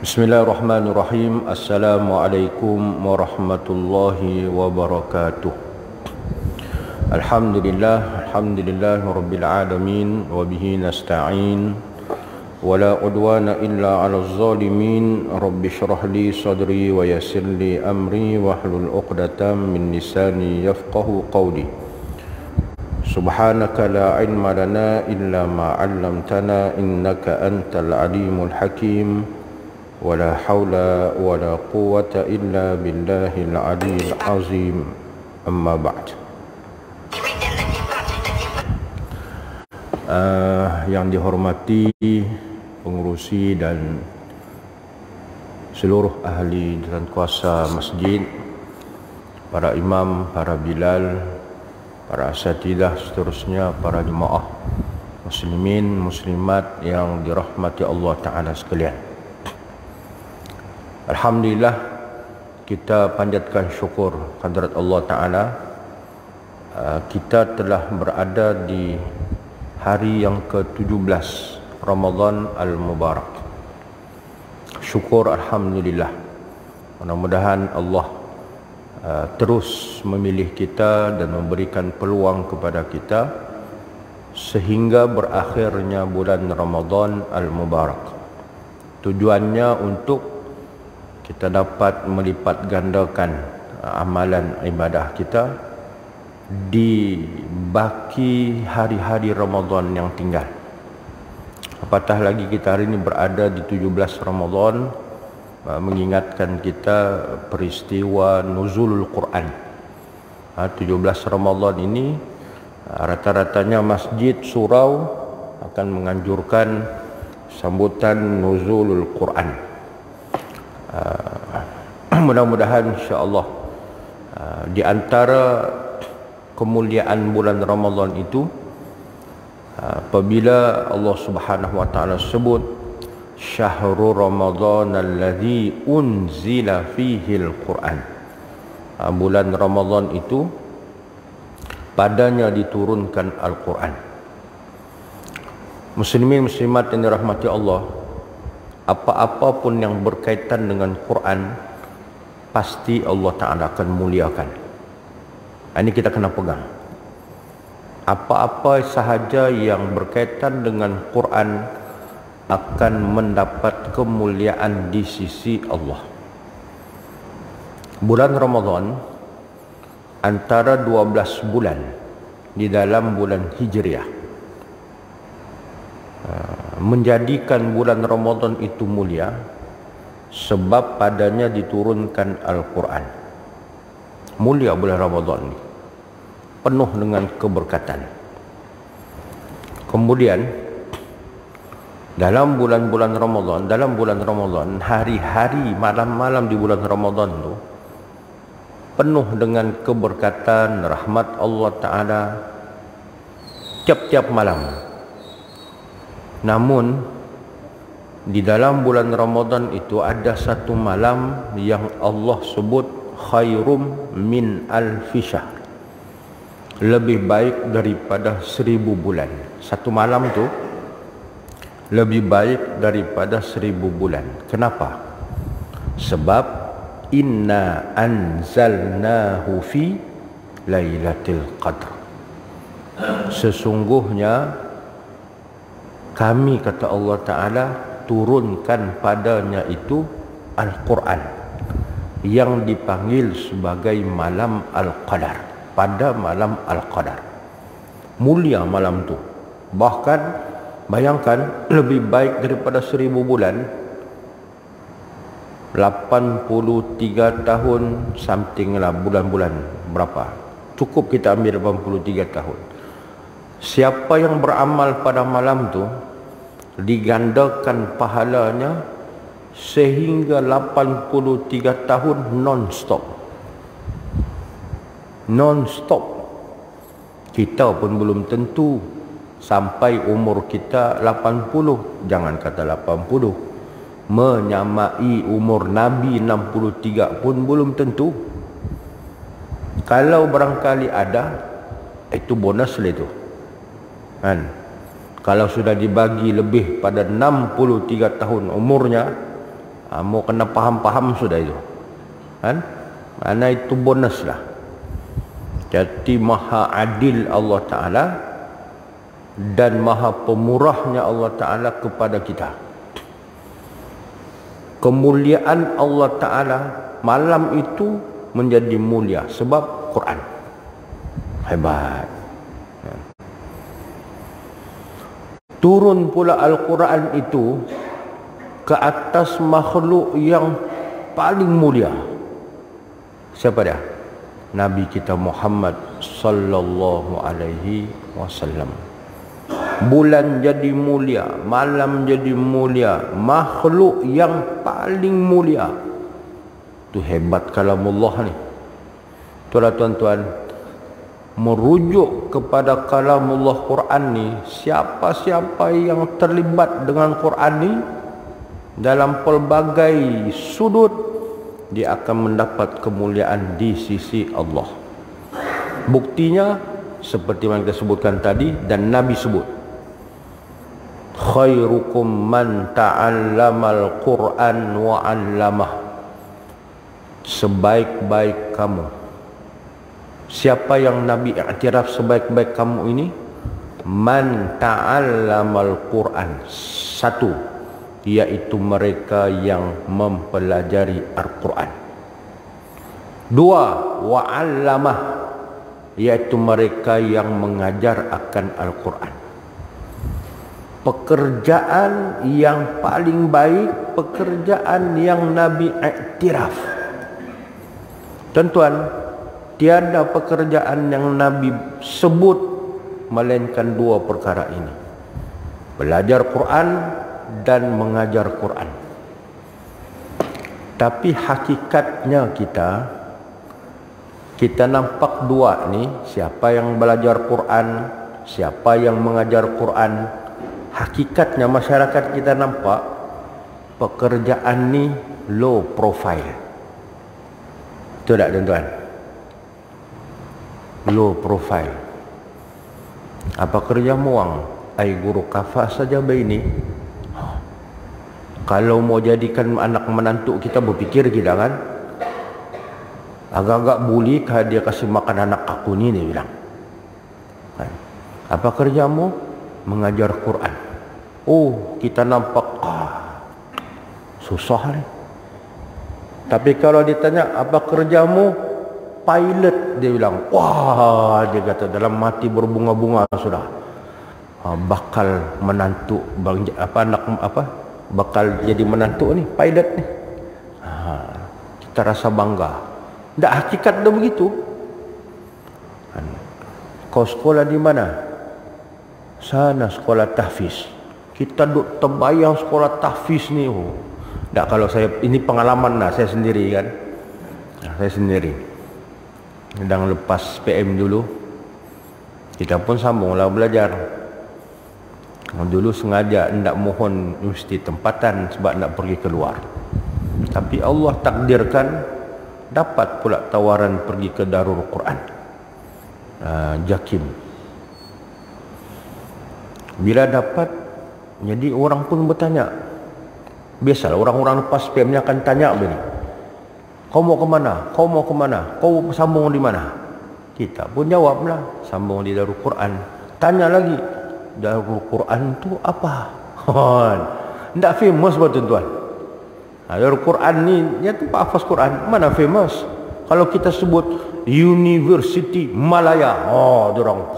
Bismillahirrahmanirrahim. Assalamualaikum warahmatullahi wabarakatuh. Alhamdulillah rabbil alamin wa bihi nasta'in wa la udwana illa 'alal zalimin. Rabbi shrah li sadri wa yassir li amri wahlul 'uqdatam min lisani yafqahu qawli. Subhanaka la ilma lana illa ma 'allamtana innaka antal alimul hakim. ولا حول ولا قوة إلا بالله العلي العظيم أما بعد. Yang dihormati pengurusi dan seluruh ahli dan kuasa masjid, para imam, para bilal, para asatidah, seterusnya para jemaah muslimin muslimat yang dirahmati Allah Ta'ala sekalian. Alhamdulillah, kita panjatkan syukur kehadrat Allah Ta'ala. Kita telah berada di hari yang ke-17 Ramadan Al-Mubarak. Syukur Alhamdulillah. Mudah-mudahan Allah terus memilih kita dan memberikan peluang kepada kita sehingga berakhirnya bulan Ramadan Al-Mubarak. Tujuannya untuk kita dapat melipat gandakan amalan ibadah kita di baki hari-hari Ramadan yang tinggal. Apatah lagi kita hari ini berada di 17 Ramadan, mengingatkan kita peristiwa nuzulul Quran. 17 Ramadan ini rata-ratanya masjid surau akan menganjurkan sambutan nuzulul Quran. Mudah-mudahan insya-Allah di antara kemuliaan bulan Ramadan itu, apabila Allah Subhanahu wa taala sebut syahrul Ramadan alladzi unzila fihi al-Quran, bulan Ramadan itu padanya diturunkan Al-Quran. Muslimin muslimat yang dirahmati Allah, apa-apa pun yang berkaitan dengan Quran pasti Allah Ta'ala akan muliakan. Ini kita kena pegang. Apa-apa sahaja yang berkaitan dengan Quran akan mendapat kemuliaan di sisi Allah. Bulan Ramadan antara 12 bulan di dalam bulan Hijriah menjadikan bulan Ramadan itu mulia sebab padanya diturunkan Al-Quran. Mulia bulan Ramadan ini, penuh dengan keberkatan. Kemudian dalam bulan-bulan Ramadan, hari-hari, malam-malam di bulan Ramadan itu penuh dengan keberkatan, rahmat Allah Ta'ala tiap-tiap malam. Namun di dalam bulan Ramadan itu ada satu malam yang Allah sebut khairum min alfi syahr, lebih baik daripada 1000 bulan. Satu malam tu lebih baik daripada 1000 bulan. Kenapa? Sebab inna anzalnahu fi lailatul qadr. Sesungguhnya kami, kata Allah Ta'ala, turunkan padanya itu Al-Quran yang dipanggil sebagai malam Al-Qadar. Pada malam Al-Qadar, mulia malam tu. Bahkan bayangkan, lebih baik daripada 1000 bulan. 83 tahun something lah, bulan-bulan berapa, cukup kita ambil 83 tahun. Siapa yang beramal pada malam tu digandakan pahalanya sehingga 83 tahun non-stop. Kita pun belum tentu sampai umur kita 80, jangan kata 80, menyamai umur Nabi 63 pun belum tentu. Kalau barangkali ada, itu bonus lah itu kan. Kalau sudah dibagi lebih pada 63 tahun umurnya, Mau kena faham-faham sudah itu. Kan? Mana itu bonus lah. Jadi maha adil Allah Ta'ala dan maha pemurahnya Allah Ta'ala kepada kita. Kemuliaan Allah Ta'ala malam itu menjadi mulia sebab Quran. Hebat. Turun pula Al-Quran itu ke atas makhluk yang paling mulia. Siapa dia? Nabi kita Muhammad sallallahu alaihi wasallam. Bulan jadi mulia, malam jadi mulia, makhluk yang paling mulia. Itu hebat kalamullah ni. Itulah tuan-tuan, merujuk kepada kalamullah Quran ni, siapa-siapa yang terlibat dengan Quran ni dalam pelbagai sudut, dia akan mendapat kemuliaan di sisi Allah. Buktinya seperti yang kita sebutkan tadi dan Nabi sebut, khairukum man ta'allamal Quran wa 'allamah. Sebaik-baik kamu, siapa yang Nabi iktiraf sebaik-baik kamu ini? Man ta'allamal Quran. Satu, yaitu mereka yang mempelajari Al-Quran. Dua, wa'allamah, yaitu mereka yang mengajar akan Al-Quran. Pekerjaan yang paling baik, pekerjaan yang Nabi iktiraf. Tuan-tuan, tiada pekerjaan yang Nabi sebut melainkan dua perkara ini: belajar Quran dan mengajar Quran. Tapi hakikatnya kita nampak dua ni, siapa yang belajar Quran, siapa yang mengajar Quran. Hakikatnya masyarakat kita nampak pekerjaan ni low profile. Betul tak tuan-tuan? Low profile. Apa kerja muang? Ai guru kafah saja begini. Kalau mau jadikan anak menantu kita, berpikir kita kan, agak-agak bulikah dia kasih makan anak aku ni, dia bilang. Apa kerjamu? Mengajar Quran. Oh, kita nampak susah ni. Tapi kalau ditanya apa kerjamu? Pilot, dia bilang. Wah, dia kata dalam hati berbunga-bunga sudah. Bakal menantu bakal jadi menantu ni, pilot ni. Kita rasa bangga. Tak, hakikat dah begitu. Kau sekolah di mana? Sana sekolah tahfiz. Kita duk terbayang sekolah tahfiz ni. Tak, kalau saya, ini pengalaman lah saya sendiri kan. Saya sendiri. Sedang lepas PM dulu, kita pun sambunglah belajar. Dulu sengaja tidak mohon universiti tempatan sebab nak pergi keluar. Tapi Allah takdirkan dapat pula tawaran pergi ke Darul Quran, Jakim. Bila dapat, jadi orang pun bertanya. Biasalah orang-orang lepas PM-nya akan tanya begini, kau mau ke mana? Kau mau ke mana? Kau sambung di mana? Kita pun jawablah, sambung di Darul Quran. Tanya lagi, Darul Quran tu apa? Tak famous buat tuan-tuan. Darul Quran ni, dia tempat hafaz Quran. Mana famous? Kalau kita sebut University Malaya, diorang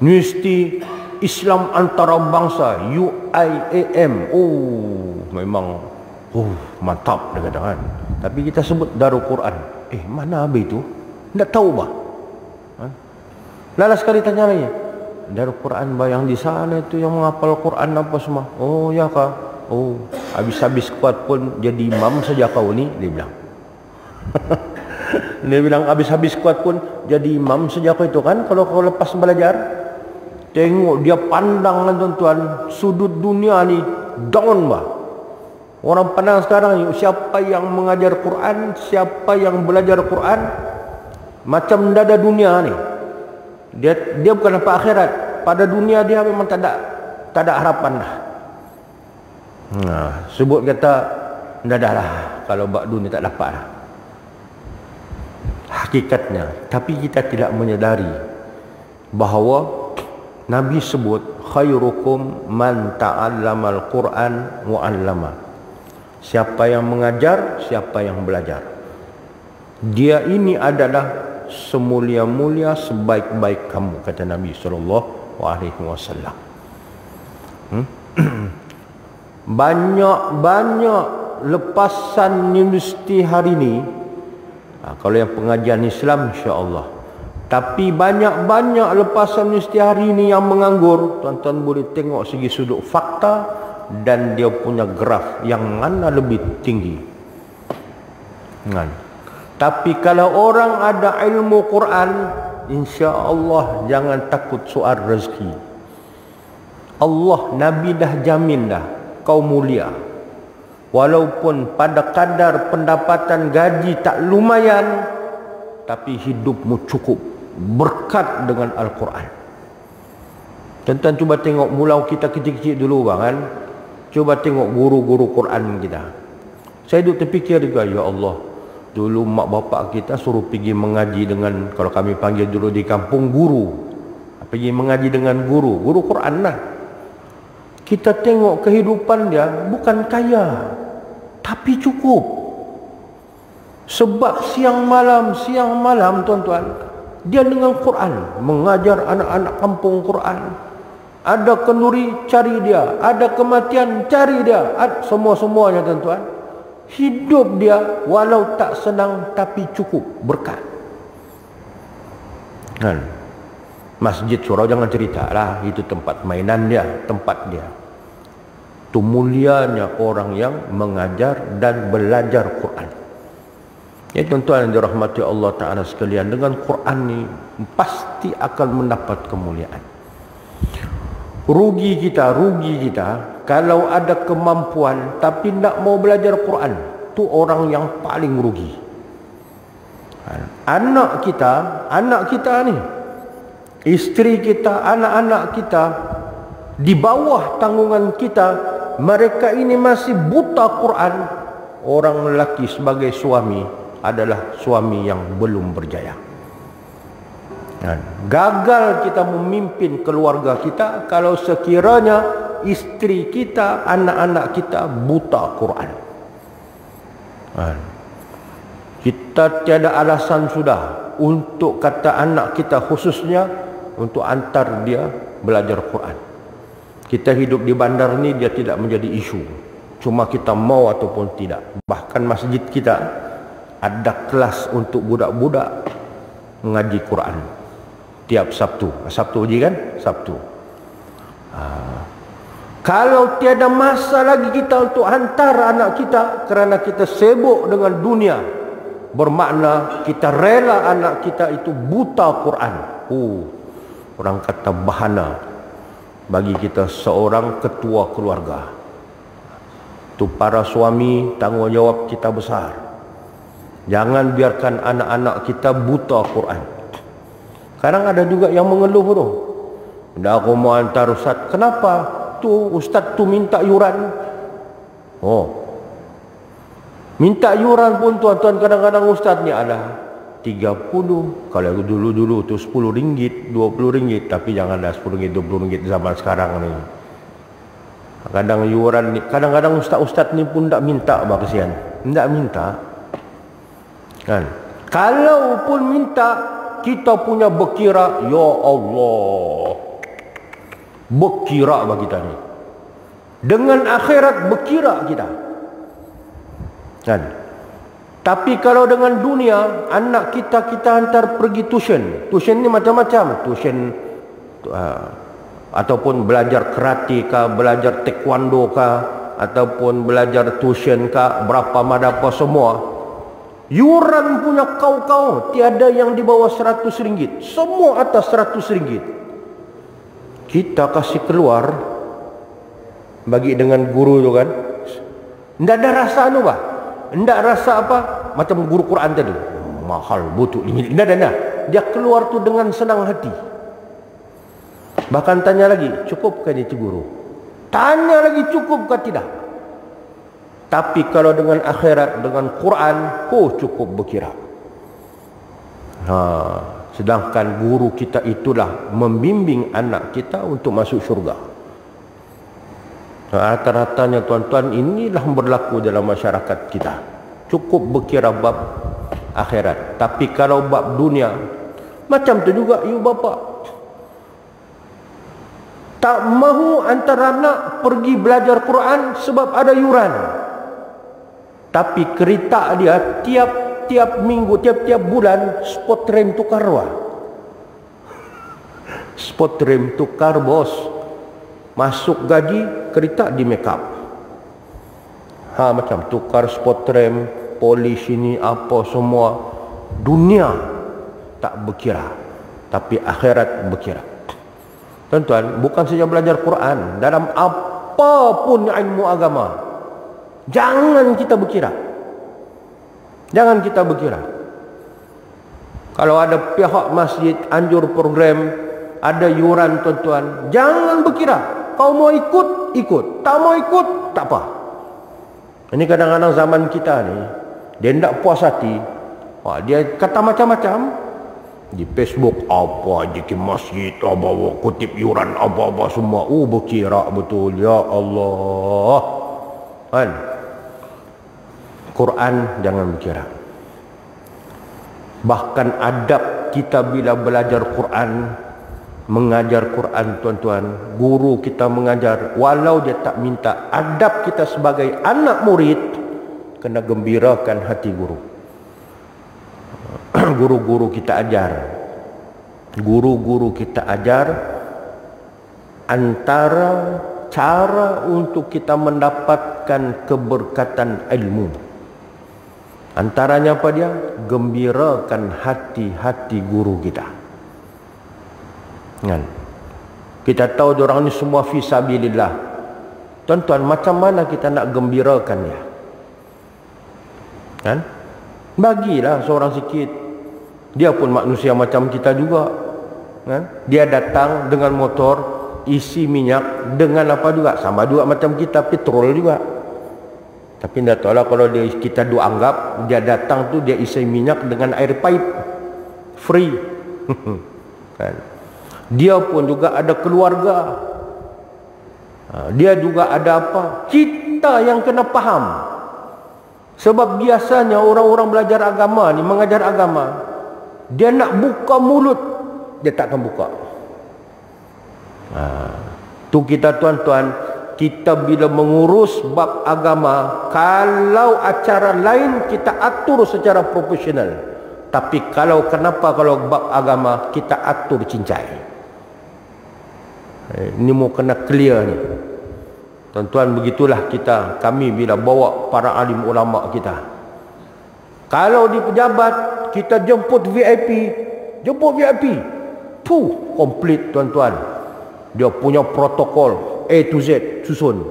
Universiti Islam Antarabangsa, UIAM. Memang mantap dia kata kan. Tapi kita sebut Darul Quran. Mana habis itu? Tak tahu bah. Lalas sekali tanya lagi, Darul Quran bayang di sana itu yang menghafal Quran apa semua. Oh ya kah? Oh, habis-habis kuat pun jadi imam saja kau ni, dia bilang. Dia bilang habis-habis kuat pun jadi imam saja kau itu kan. Kalau kau lepas belajar, tengok dia pandang kan tuan-tuan, sudut dunia ni down bah. Orang pandang sekarang ni, siapa yang mengajar Quran, siapa yang belajar Quran, macam dada dunia ni. Dia bukan apa akhirat. Pada dunia dia memang tak ada harapan lah. Sebut kata dah lah kalau bakdu ni tak dapat lah. Hakikatnya, tapi kita tidak menyadari bahawa Nabi sebut khairukum man ta'allamal Quran wa 'allama. Siapa yang mengajar, siapa yang belajar. Dia ini adalah semulia-mulia sebaik-baik kamu, kata Nabi sallallahu alaihi wasallam. Banyak lepasan universiti hari ini, kalau yang pengajian Islam insya-Allah. Tapi banyak lepasan universiti hari ini yang menganggur. Tuan-tuan boleh tengok segi sudut fakta dan dia punya graf yang mana lebih tinggi. Tapi kalau orang ada ilmu Quran, insya-Allah jangan takut soal rezeki. Allah, Nabi dah jamin dah kau mulia. Walaupun pada kadar pendapatan gaji tak lumayan, tapi hidupmu cukup berkat dengan Al-Quran. Tuan-tuan cuba tengok mulau kita kecil-kecil dulu bang kan. Cuba tengok guru-guru Quran kita. Saya duduk terfikir juga, ya Allah, dulu mak bapak kita suruh pergi mengaji dengan, kalau kami panggil dulu di kampung, guru. Pergi mengaji dengan guru Quran lah. Kita tengok kehidupan dia bukan kaya, tapi cukup. Sebab siang malam tuan-tuan, dia dengan Quran, mengajar anak-anak kampung Quran. Ada kenduri, cari dia. Ada kematian, cari dia. Semua-semuanya tuan-tuan. Hidup dia walau tak senang tapi cukup, berkat. Masjid surau jangan cerita lah, itu tempat mainan dia, tempat dia. Itu mulianya orang yang mengajar dan belajar Quran. Ya tuan-tuan yang dirahmati Allah Ta'ala sekalian, dengan Quran ni pasti akan mendapat kemuliaan. Rugi kita kalau ada kemampuan tapi tak mau belajar Quran. Tu orang yang paling rugi. Anak kita ni, isteri kita, anak-anak kita, di bawah tanggungan kita, mereka ini masih buta Quran. Orang lelaki sebagai suami adalah suami yang belum berjaya. Gagal kita memimpin keluarga kita kalau sekiranya isteri kita, anak-anak kita buta Quran. Kita tiada alasan sudah untuk kata anak kita khususnya untuk antar dia belajar Quran. Kita hidup di bandar ni dia tidak menjadi isu, cuma kita mau ataupun tidak. Bahkan masjid kita ada kelas untuk budak-budak mengaji Quran tiap Sabtu je kan? Sabtu. Kalau tiada masa lagi kita untuk hantar anak kita kerana kita sibuk dengan dunia, bermakna kita rela anak kita itu buta Quran. Orang kata bahana bagi kita seorang ketua keluarga. Tu para suami, tanggungjawab kita besar. Jangan biarkan anak-anak kita buta Quran. Kadang ada juga yang mengeluh tu. Dah aku mau hantar ustaz. Kenapa? Tu ustaz tu minta yuran. Minta yuran pun tuan-tuan, kadang-kadang ustaz ni ada 30. Kalau dulu-dulu tu 10 ringgit, 20 ringgit. Tapi janganlah 10 ringgit, 20 ringgit zaman sekarang ni. Kadang yuran ni, kadang-kadang ustaz-ustaz ni pun tak minta, kasihan. Tak minta. Kan? Kalau pun minta, kita punya berkira, ya Allah, berkira bagi kita ni. Dengan akhirat berkira kita. Kan? Tapi kalau dengan dunia, anak kita hantar pergi tuition. Tuition ni macam-macam. Tuition ataupun belajar karate kah, belajar taekwondo kah, ataupun belajar tuition kah, berapa madapa semua. Yuran punya kau-kau tiada yang di bawah 100 ringgit. Semua atas 100 ringgit. Kita kasih keluar bagi dengan guru tu kan. Tidak ada rasa anu bah. Tidak rasa apa macam guru Quran tadi. Mahal butuh ini. Tidak ada. Dia keluar tu dengan senang hati. Bahkan tanya lagi, cukupkah ini guru? Tanya lagi, cukupkah tidak? Tapi kalau dengan akhirat, dengan Quran, cukup berkira. Sedangkan guru kita itulah membimbing anak kita untuk masuk syurga. Rata-ratanya tuan-tuan, inilah berlaku dalam masyarakat kita. Cukup berkira bab akhirat. Tapi kalau bab dunia, macam tu juga you bapa. Tak mahu antara anak pergi belajar Quran sebab ada yuran. Tapi kereta dia tiap minggu, tiap bulan spot rem tukar wah. Spot rem tukar bos. Masuk gaji, kereta di make up. Macam tukar spot rem, polis ini apa semua. Dunia tak berkira, tapi akhirat berkira. Tuan-tuan, bukan saja belajar Quran, dalam apapun ilmu agama, jangan kita berkira. Jangan kita berkira. Kalau ada pihak masjid anjur program, ada yuran tuan-tuan, jangan berkira. Kau mau ikut, ikut. Tak mau ikut, tak apa. Ini kadang-kadang zaman kita ni, dia tak puas hati. Dia kata macam-macam. Di Facebook, apa je ke masjid, apa kutip yuran, apa-apa semua. Berkira betul. Ya Allah. Kan? Quran jangan berkira. Bahkan adab kita bila belajar Quran, mengajar Quran tuan-tuan, guru kita mengajar, walau dia tak minta, adab kita sebagai anak murid kena gembirakan hati guru. Guru-guru kita ajar, antara cara untuk kita mendapatkan keberkatan ilmu, antaranya apa dia? Gembirakan hati-hati guru kita. Kan? Kita tahu diorang ni semua fi sabilillah. Tuan-tuan, macam mana kita nak gembirakan dia? Kan? Bagilah seorang sikit. Dia pun manusia macam kita juga. Kan? Dia datang dengan motor, isi minyak, dengan apa juga? Sama juga macam kita, petrol juga. Tapi tidak tahu lah kalau kita anggap dia datang tu dia isi minyak dengan air pipe free. Kan? Dia pun juga ada keluarga. Dia juga ada apa? Kita yang kena faham. Sebab biasanya orang-orang belajar agama ni, mengajar agama, dia nak buka mulut, dia tak akan buka. Tu kita tuan-tuan, kita bila mengurus bab agama, kalau acara lain kita atur secara profesional. Tapi kalau bab agama kita atur cincai. Ini mau kena clear ni. Tuan-tuan, begitulah kami bila bawa para alim ulama kita. Kalau di pejabat kita jemput VIP, komplit tuan-tuan. Dia punya protokol A to Z susun.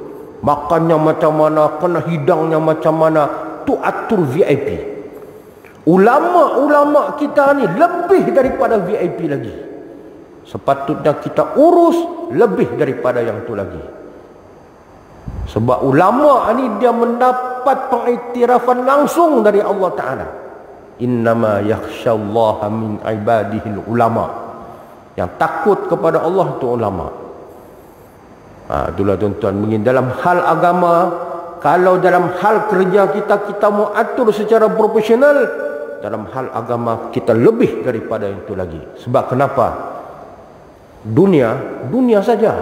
Makannya macam mana, kena hidangnya macam mana, tu atur VIP. Ulama-ulama kita ni lebih daripada VIP lagi. Sepatutnya kita urus lebih daripada yang tu lagi. Sebab ulama ni dia mendapat pengiktirafan langsung dari Allah Ta'ala. Innama yakhshallaha min ibadihil ulama. Yang takut kepada Allah itu ulama. Itulah tuan-tuan, dalam hal agama, kalau dalam hal kerja kita mau atur secara profesional, dalam hal agama kita lebih daripada itu lagi. Sebab kenapa? Dunia saja.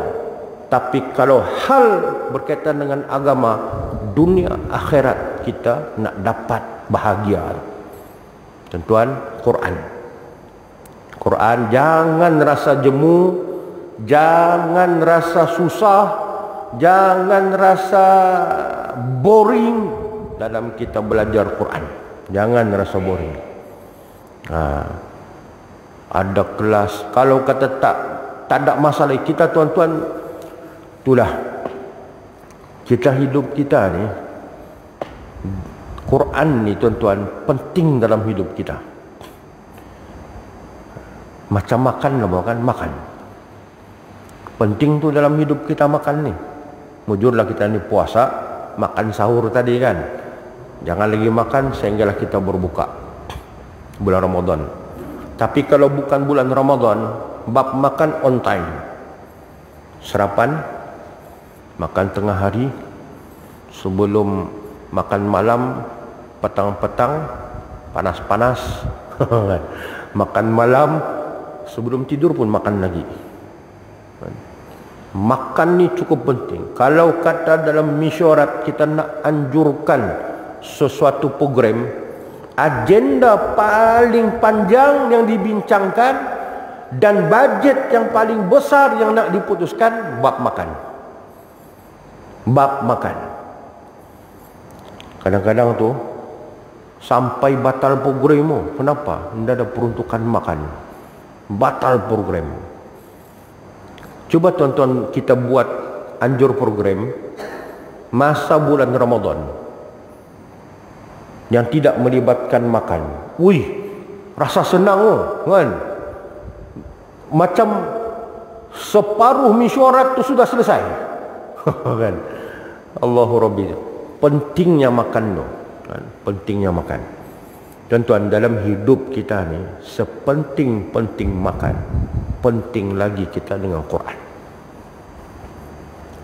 Tapi kalau hal berkaitan dengan agama, dunia akhirat kita nak dapat bahagia. Tuan-tuan, Quran jangan rasa jemu, jangan rasa susah, jangan rasa boring dalam kita belajar Quran. Jangan rasa boring. Ada kelas, kalau kata tak ada masalah kita tuan-tuan, itulah kita hidup kita ni, Quran ni tuan-tuan penting dalam hidup kita. Macam makan lah, bukan makan. Penting tu dalam hidup kita makan ni. Mujurlah kita ni puasa, makan sahur tadi kan. Jangan lagi makan sehinggalah kita berbuka bulan Ramadan. Tapi kalau bukan bulan Ramadan, bab makan on time. Sarapan, makan tengah hari, sebelum makan malam, petang-petang, panas-panas. Makan malam, sebelum tidur pun makan lagi. Makan ni cukup penting. Kalau kata dalam mesyuarat kita nak anjurkan sesuatu program, agenda paling panjang yang dibincangkan dan bajet yang paling besar yang nak diputuskan, bab makan. Bab makan. Kadang-kadang tu sampai batal programmu. Kenapa? Tidak ada peruntukan makan. Batal program. Coba tuan-tuan kita buat anjur program masa bulan Ramadan yang tidak melibatkan makan. Wih, rasa senang kan? Macam separuh mesyuarat tu sudah selesai. Kan? Allahu Rabbi. Pentingnya makan tu. Kan? Pentingnya makan. Tuan-tuan, dalam hidup kita ni sepenting-penting makan, penting lagi kita dengan Quran.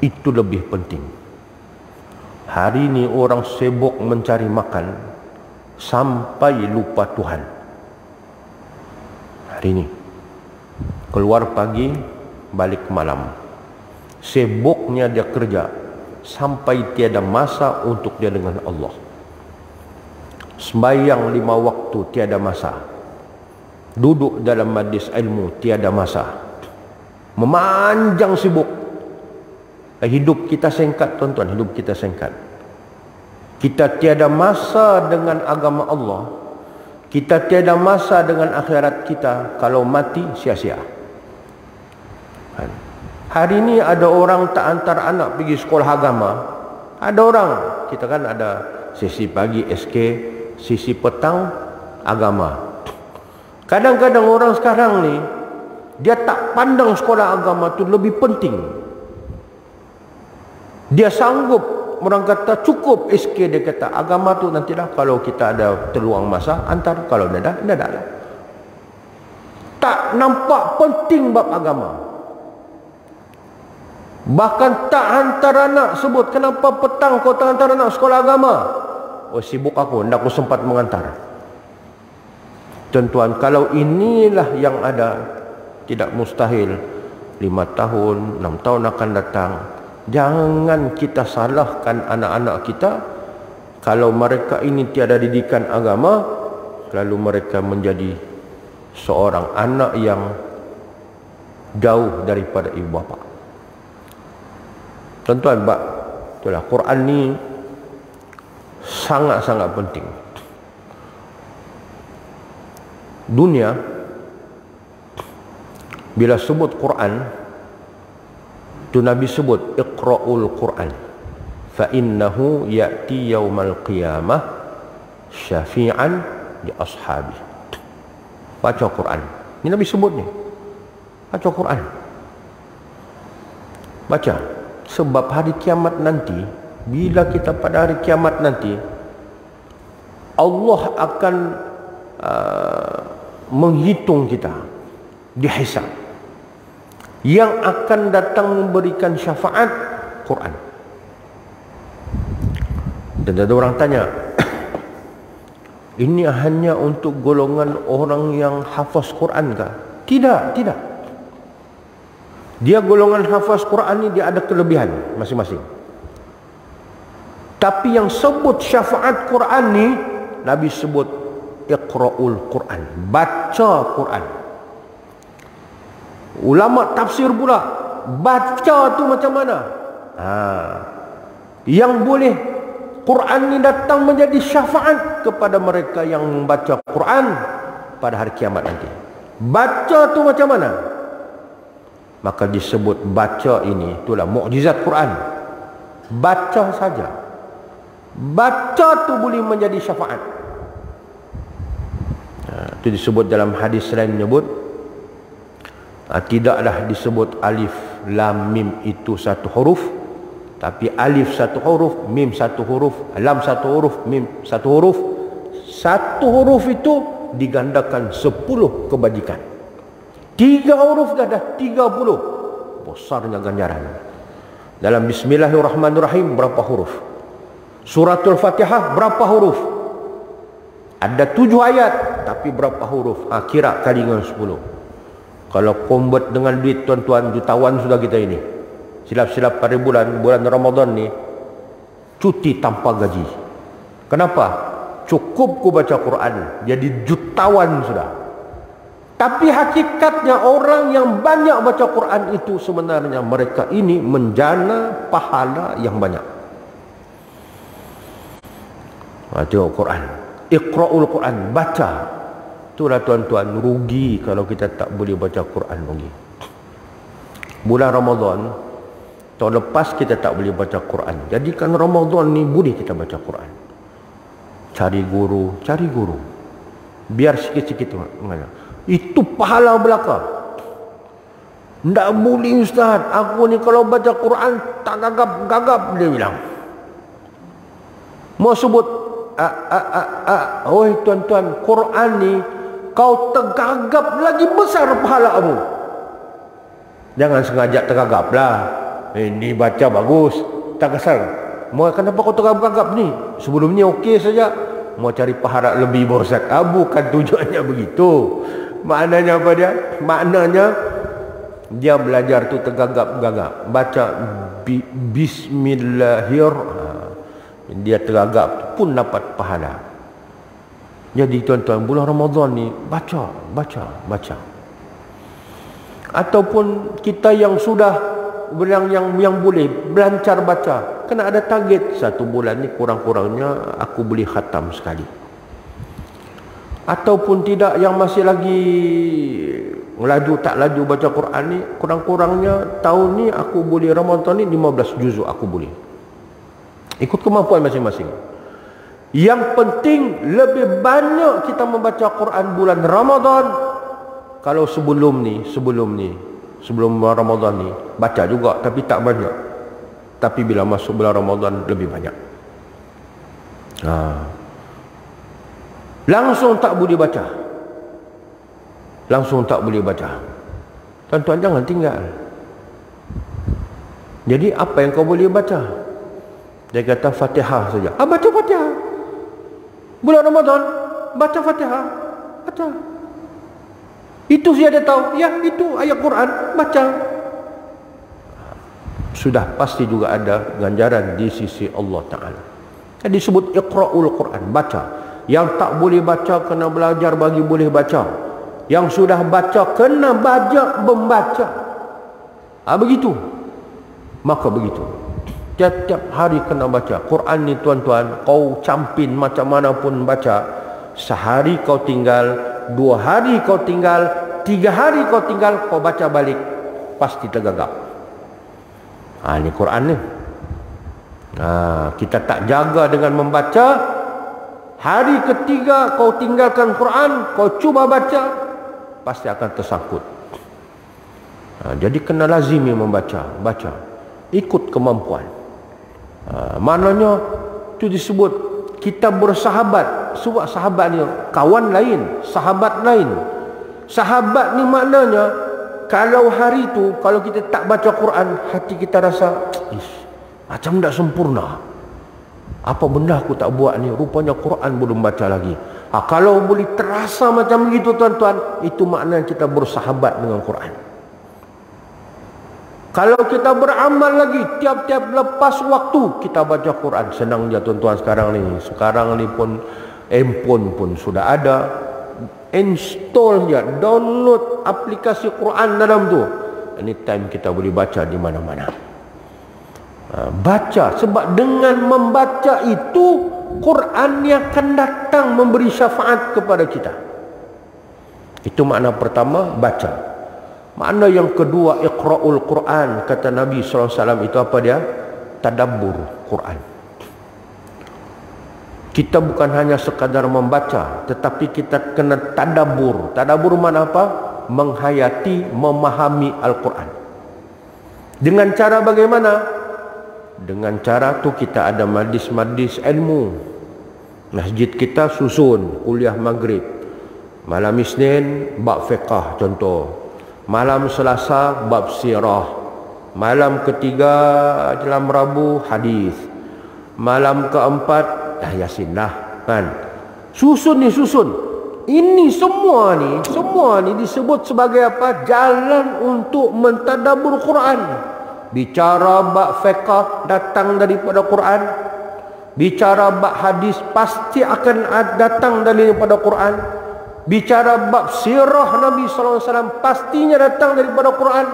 Itu lebih penting. Hari ini orang sibuk mencari makan sampai lupa Tuhan. Hari ini keluar pagi, balik malam. Sibuknya dia kerja sampai tiada masa untuk dia dengan Allah. Sembahyang 5 waktu tiada masa. Duduk dalam majlis ilmu tiada masa. Memanjang sibuk. Hidup kita singkat tuan-tuan, hidup kita singkat. Kita tiada masa dengan agama Allah. Kita tiada masa dengan akhirat kita. Kalau mati sia-sia. Hari ini ada orang tak hantar anak pergi sekolah agama. Ada orang, kita kan ada sesi pagi SK, sesi petang agama. Kadang-kadang orang sekarang ni dia tak pandang sekolah agama tu lebih penting. Dia sanggup, orang kata cukup SK, dia kata agama tu nantilah kalau kita ada terluang masa antar, kalau tidak ada. Tak nampak penting bab agama. Bahkan tak hantar anak, sebut kenapa petang kau tak hantar anak sekolah agama? Oh, sibuk aku, tidak aku sempat mengantar. Tuan-tuan, kalau inilah yang ada, tidak mustahil 5 tahun, 6 tahun akan datang. Jangan kita salahkan anak-anak kita. Kalau mereka ini tiada didikan agama, lalu mereka menjadi seorang anak yang jauh daripada ibu bapa. Tuan-tuan, itulah Quran ni sangat-sangat penting. Dunia bila sebut Quran, tu Nabi sebut iqra'ul Quran fa innahu ya'ti yaumal qiyamah syafi'an li ashabi. Baca Quran. Ini Nabi sebut ni. Baca Quran. Baca. Sebab hari kiamat nanti, bila kita pada hari kiamat nanti, Allah akan menghitung kita, dihisab. Yang akan datang memberikan syafaat Quran. Dan ada orang tanya, ini hanya untuk golongan orang yang hafaz Quran kah? Tidak, tidak. Dia golongan hafaz Quran ni dia ada kelebihan masing-masing. Tapi yang sebut syafaat Quran ni, Nabi sebut iqra'ul Quran, baca Quran. Ulama tafsir pula, baca tu macam mana? Yang boleh Quran ni datang menjadi syafaat kepada mereka yang membaca Quran pada hari kiamat nanti. Baca tu macam mana? Maka disebut baca ini, itulah mukjizat Quran. Baca saja. Baca tu boleh menjadi syafaat. Itu disebut dalam hadis lain menyebut, tidaklah disebut alif lam mim itu satu huruf, Tapi alif satu huruf, mim satu huruf, lam satu huruf, mim satu huruf. Satu huruf itu digandakan 10 kebajikan. 3 huruf dah 30. Besarnya ganjaran. Dalam Bismillahirrahmanirrahim berapa huruf? Suratul Fatihah berapa huruf? Ada 7 ayat, tapi berapa huruf? Kira kali dengan 10. Kalau convert dengan duit tuan-tuan, jutawan sudah kita ini. Silap-silap pada bulan Ramadan ni, cuti tanpa gaji. Kenapa? Cukup ku baca Quran, jadi jutawan sudah. Tapi hakikatnya orang yang banyak baca Quran itu sebenarnya mereka ini menjana pahala yang banyak. Tengok Quran, Iqra'ul Quran, baca. Itulah tuan-tuan, rugi kalau kita tak boleh baca Quran, rugi. Bulan Ramadan, tahun lepas kita tak boleh baca Quran. Jadikan Ramadan ni boleh kita baca Quran. Cari guru. Biar sikit-sikit mengajar. Itu pahala belaka. Tak boleh Ustaz, aku ni kalau baca Quran tak gagap, dia bilang. Mau sebut oi tuan-tuan, Quran ni kau tergagap lagi besar pahalamu. Jangan sengaja tergagap lah. Ini baca bagus, tak kesal. Mau kenapa kau tergagap ni? Sebelumnya okey saja. Mau cari pahala lebih Ustaz. Bukan tujuannya begitu. Maknanya apa dia? Maknanya dia belajar tu tergagap-gagap. Baca Bismillahirrahmanirrahim. Dia tergagap pun dapat pahala. Jadi tuan-tuan, bulan Ramadan ni baca. Ataupun kita yang sudah yang boleh belancar baca, kena ada target. 1 bulan ni kurang-kurangnya aku boleh khatam sekali. Ataupun tidak, yang masih lagi tak laju baca Quran ni, kurang-kurangnya tahun ni aku boleh, Ramadan ni 15 juzuk aku boleh. Ikut kemampuan masing-masing. Yang penting lebih banyak kita membaca Quran bulan Ramadan. Kalau sebelum Ramadan ni baca juga tapi tak banyak. Tapi bila masuk bulan Ramadan lebih banyak. Langsung tak boleh baca. Tuan-tuan jangan tinggal. Jadi apa yang kau boleh baca? Dia kata Fatihah saja. Baca Fatihah. Bulan Ramadan baca Fatihah. Baca. Itu saja dia tahu. Ya, itu ayat Quran, baca. Sudah pasti juga ada ganjaran di sisi Allah Ta'ala. Jadi disebut Iqra'ul Quran, baca. Yang tak boleh baca kena belajar bagi boleh baca. Yang sudah baca kena baca membaca. Begitu. Maka begitu. Tiap-tiap hari kena baca Quran ni tuan-tuan. Kau campin macam mana pun baca. Sehari kau tinggal, 2 hari kau tinggal, 3 hari kau tinggal, kau baca balik, pasti tergagap. Ni Quran ni. Kita tak jaga dengan membaca. Hari ketiga kau tinggalkan Quran, kau cuba baca, pasti akan tersangkut. Jadi kena lazimi membaca, baca. Ikut kemampuan. Maknanya itu disebut kita bersahabat. Sebab sahabat ni kawan lain, sahabat lain. Sahabat ni maknanya kalau hari tu kalau kita tak baca Quran, hati kita rasa macam tak sempurna. Apa benda aku tak buat ni? Rupanya Quran belum baca lagi. Kalau boleh terasa macam begitu tuan-tuan, itu maknanya kita bersahabat dengan Quran. Kalau kita beramal lagi, tiap-tiap lepas waktu kita baca Quran. Senang je tuan-tuan sekarang ni. Sekarang ni pun handphone pun sudah ada. Install je, download aplikasi Quran dalam tu. Anytime kita boleh baca di mana-mana. Baca, sebab dengan membaca itu Quran yang akan datang memberi syafaat kepada kita. Itu makna pertama, baca. Makna yang kedua, Iqra'ul Quran, kata Nabi SAW, itu apa dia? Tadabbur Quran. Kita bukan hanya sekadar membaca, tetapi kita kena tadabbur. Tadabbur makna apa? Menghayati, memahami Al-Quran. Dengan cara bagaimana? Dengan cara tu kita ada majlis-majlis ilmu. Masjid kita susun kuliah maghrib. Malam Isnin bab fiqah contoh. Malam Selasa bab sirah. Malam ketiga dalam Rabu hadis. Malam keempat Yasin lah kan. Susun. Ini semua ni disebut sebagai apa? Jalan untuk mentadabbur Quran. Bicara bab fiqh datang daripada Quran. Bicara bab hadis pasti akan datang daripada Quran. Bicara bab sirah Nabi sallallahu alaihi wasallam pastinya datang daripada Quran.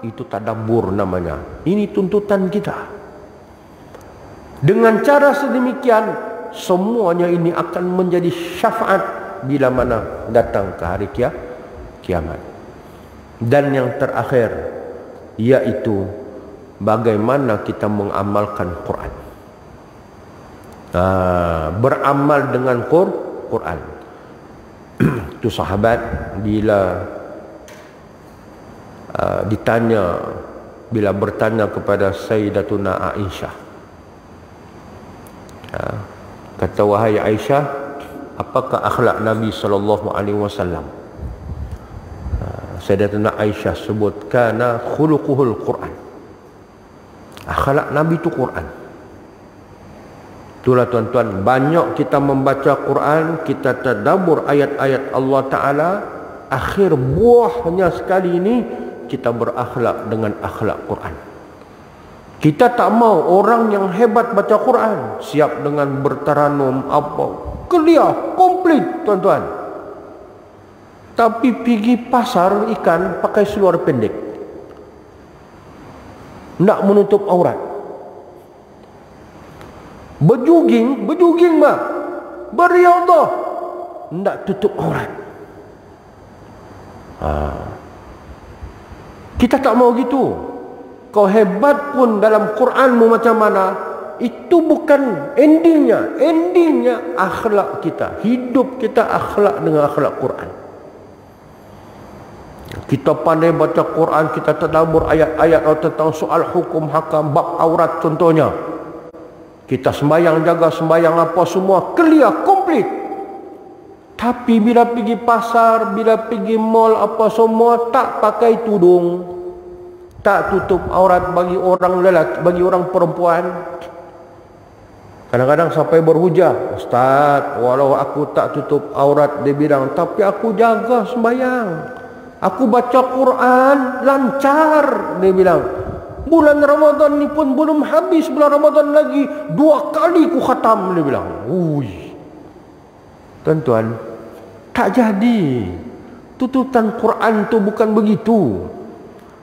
Itu tadabbur namanya. Ini tuntutan kita. Dengan cara sedemikian semuanya ini akan menjadi syafaat bila mana datang ke hari kiamat. Dan yang terakhir yaitu bagaimana kita mengamalkan Quran. Beramal dengan Quran. Itu sahabat bila bertanya kepada Sayyidatuna Aisyah, kata, wahai Aisyah, apakah akhlak Nabi sallallahu alaihi wasallam? Sayyidatuna Aisyah sebut, kana khuluquhul Quran. Akhlak Nabi itu Quran. Itulah tuan-tuan, banyak kita membaca Quran, kita tadabbur ayat-ayat Allah Ta'ala, akhir buahnya sekali ini kita berakhlak dengan akhlak Quran. Kita tak mau orang yang hebat baca Quran, siap dengan bertaranum apa, kuliah komplit tuan-tuan, tapi pergi pasar ikan pakai seluar pendek, nak menutup aurat. Berjuging beriadah, nak tutup aurat. Kita tak mau gitu. Kau hebat pun dalam Quranmu macam mana, itu bukan endingnya. Endingnya akhlak kita, hidup kita akhlak dengan akhlak Quran. Kita pandai baca Quran, kita tadabbur ayat-ayat tentang soal hukum hakam, bab aurat contohnya. Kita sembahyang, jaga sembahyang apa semua clear, komplit. Tapi bila pergi pasar, bila pergi mall apa semua, tak pakai tudung, tak tutup aurat bagi orang lelaki, bagi orang perempuan. Kadang-kadang sampai berhujah, Ustaz, walau aku tak tutup aurat, dia bilang, tapi aku jaga sembahyang, aku baca Quran lancar, dia bilang. Bulan Ramadan ni pun belum habis bulan Ramadan lagi, 2 kali ku khatam, dia bilang. Tuan-tuan, tak jadi. Tuntutan Quran tu bukan begitu.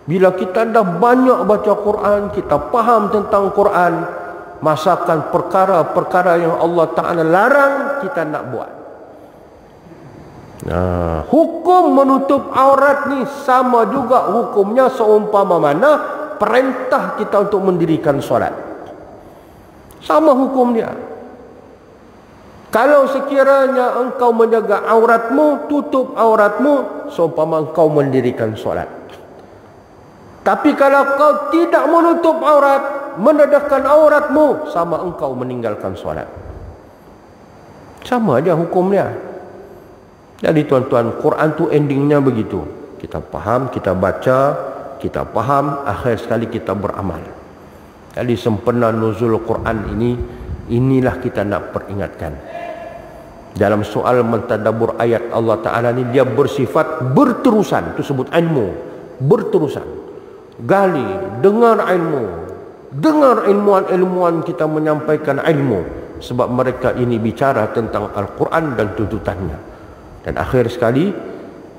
Bila kita dah banyak baca Quran, kita faham tentang Quran, masakan perkara-perkara yang Allah Ta'ala larang, kita nak buat. Hukum menutup aurat ni sama juga hukumnya seumpama mana perintah kita untuk mendirikan solat. Sama hukum dia. Kalau sekiranya engkau menjaga auratmu, tutup auratmu, seumpama engkau mendirikan solat. Tapi kalau kau tidak menutup aurat, mendedahkan auratmu, sama engkau meninggalkan solat. Sama aja hukumnya. Jadi tuan-tuan, Quran tu endingnya begitu. Kita faham, kita baca, kita faham, akhir sekali kita beramal. Jadi sempena nuzul Quran ini, inilah kita nak peringatkan. Dalam soal mentadabbur ayat Allah Ta'ala ni, dia bersifat berterusan. Itu sebut ilmu, berterusan. Gali, dengar ilmu, dengar ilmuwan-ilmuwan kita menyampaikan ilmu, sebab mereka ini bicara tentang Al-Quran dan tuntutannya. Dan akhir sekali,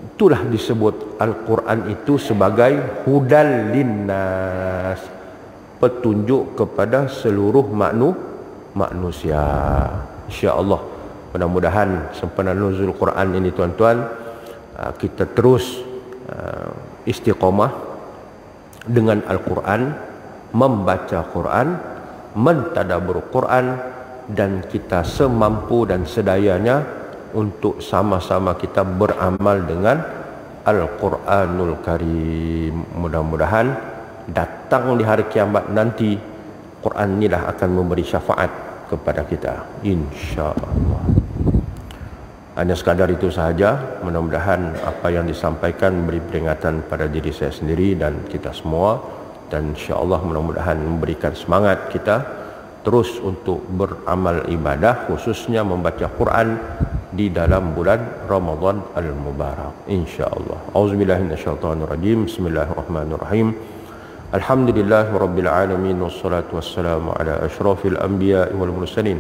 itulah disebut Al-Quran itu sebagai hudal linnas, petunjuk kepada seluruh manusia. InsyaAllah, mudah-mudahan sempena nuzul Quran ini tuan-tuan, kita terus istiqamah dengan Al-Quran, membaca Quran, mentadabbur Quran, dan kita semampu dan sedayanya untuk sama-sama kita beramal dengan Al-Quranul Karim. Mudah-mudahan datang di hari kiamat nanti Quran inilah akan memberi syafaat kepada kita, insya-Allah. Hanya sekadar itu sahaja. Mudah-mudahan apa yang disampaikan beri peringatan pada diri saya sendiri dan kita semua, dan insya-Allah mudah-mudahan memberikan semangat kita terus untuk beramal ibadah, khususnya membaca Quran di dalam bulan Ramadan al-Mubarak, insya-Allah. Auzubillahi minasyaitonirrajim. Bismillahirrahmanirrahim. Alhamdulillahirabbil alamin, wassalatu wassalamu ala asyrafil anbiya'i wal mursalin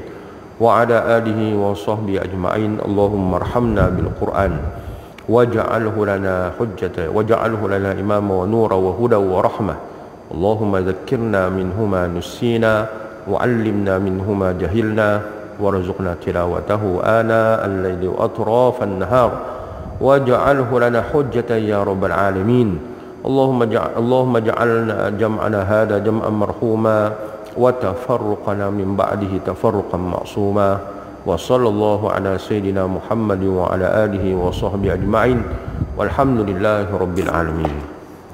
wa ala alihi wa sahbihi ajma'in. Allahumma arhamna bil Qur'an waj'alhu lana hujjatan waj'alhu lana imama wa nura wa huda wa rahmah. Allahumma dhakkirna minhuma nusina wa 'allimna minhuma jahilna warzuqna tilawatahu ana al-laili wa atrafan nahar waj'alhu lana hujjatan ya rabbal alamin. Allahumma ja'alna jam'ana hadha jam'an marhuma wa tafarruqana min ba'dihi tafarruqan ma'suma. Wa sallallahu ala sayyidina Muhammad wa ala alihi wa sahbihi ajma'in walhamdulillahi rabbil alamin.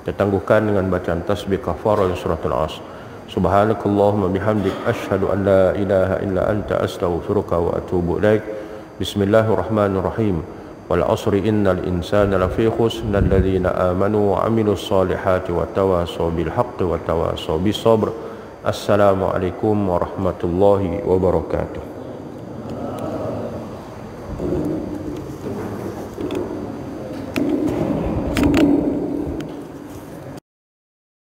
Kita tangguhkan dengan bacaan tasbih kafarah suratul Asr. Subhanakallahumma bihamdik asyhadu an la ilaha illa anta astaghfiruka wa atubu ilaik. Bismillahirrahmanirrahim. Wal asri innal insana lafi khusr alladzina amanu wa amilus solihati wa tawasaw bil haqqi wa tawasaw bis sabr. Assalamualaikum warahmatullahi wabarakatuh.